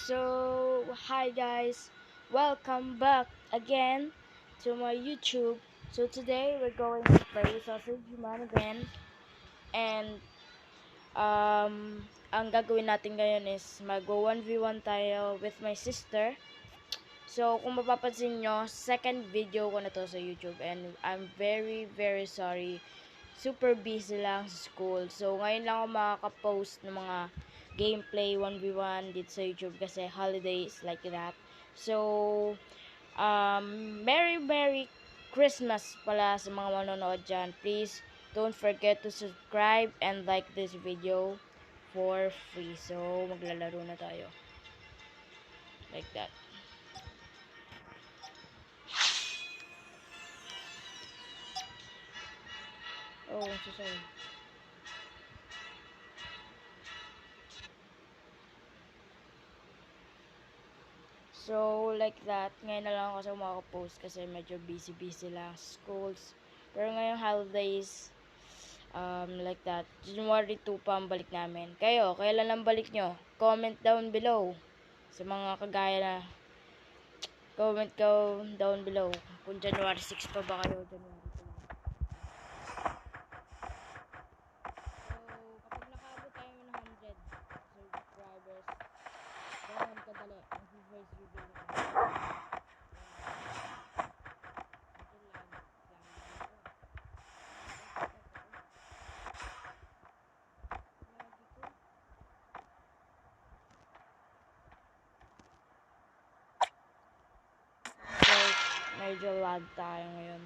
So, hi guys, welcome back again to my YouTube. So today we're going to play Sausage Man again, and ang gagawin natin ngayon is mag 1v1 tayo with my sister. So kung mapapansin nyo, second video ko na to sa YouTube, and I'm very sorry. Super busy lang sa school. So ngayon lang ako makaka-post ng mga gameplay 1v1 dito sa YouTube kasi holidays like that. So Merry Christmas pala sa mga manonood dyan. Please don't forget to subscribe and like this video for free. So maglalaro na tayo like that. Oh, I'm so sorry. So, like that, ngayon na lang ako kasi makaka-post kasi medyo busy lang sa schools. Pero ngayong holidays, like that, January 2 pa ang balik namin. Kayo, kailan ang balik nyo? Comment down below. Sa mga kagaya na, comment down below. Kung January 6 pa ba kayo, January 2 lang. So, kapag nakaabot tayo ng 100 subscribers, ganun kadali, mag-voice reveal na kami. Medyo lag tayo ngayon.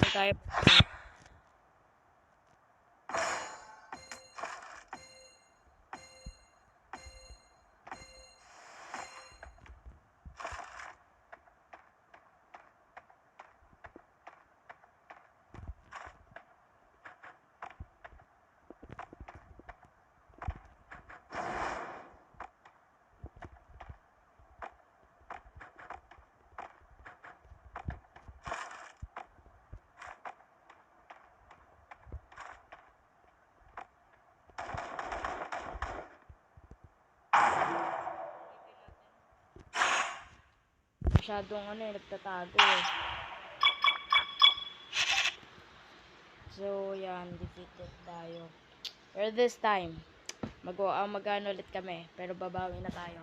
Tayo. Masyadong nagtatago eh. So, yan, defeated tayo. Pero this time, mag-ano ulit kami, pero babawi na tayo.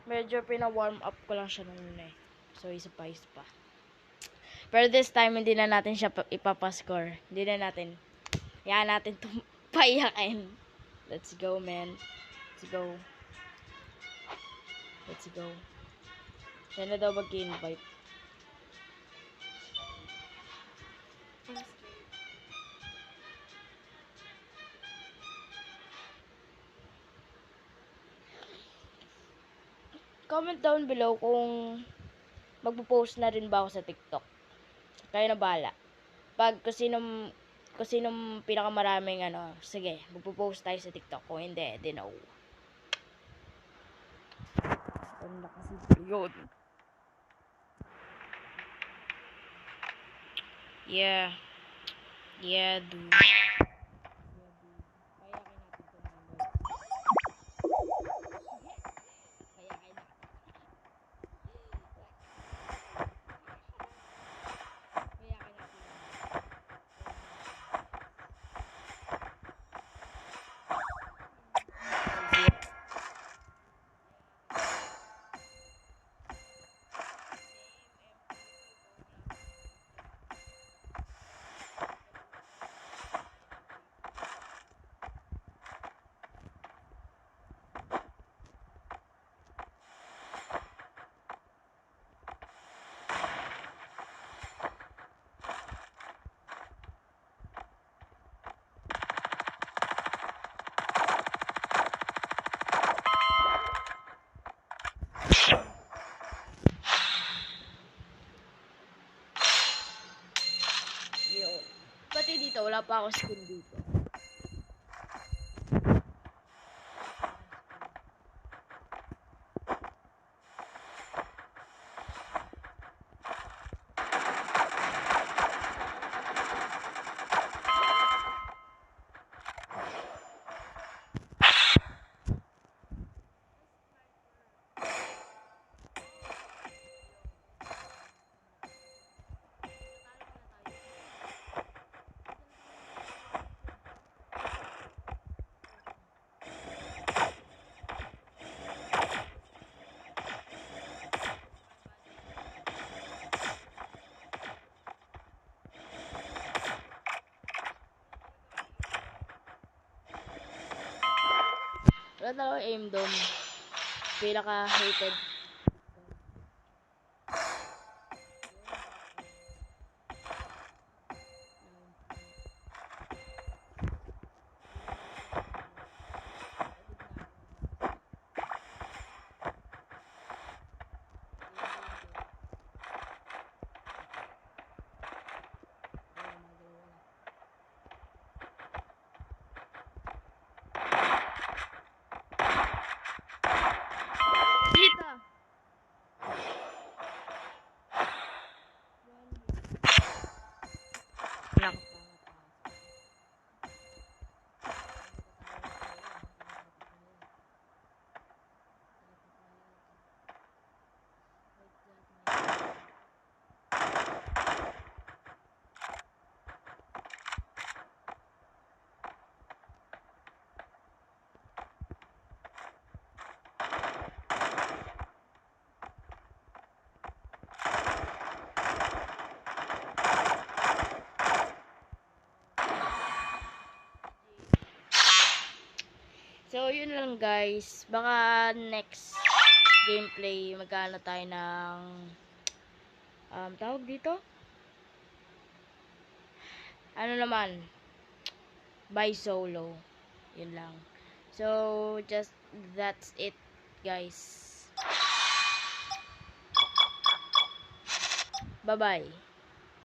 Medyo pina-warm up ko lang siya nung eh. So, isa pa. Pero this time, hindi na natin siya ipapascore. Hindi na natin. Yan natin itong payakin. Let's go, man. Let's go. Siya na daw mag-invite. Comment down below kung magpo-post na rin ba ako sa TikTok. Kayo na bahala. Kung sinong pinakamaraming sige, magpo-post tayo sa TikTok. Kung hindi, then no. Ano na kasi yun. Yeah, dude. Dati dito, wala pa ako skin dito. Wala talaga aim doon. Pinaka-hated. Dito! So, yun lang guys. Baka next gameplay, magkano tayo ng tawag dito? Ano naman? By solo. Yun lang. So, just that's it guys. Bye-bye.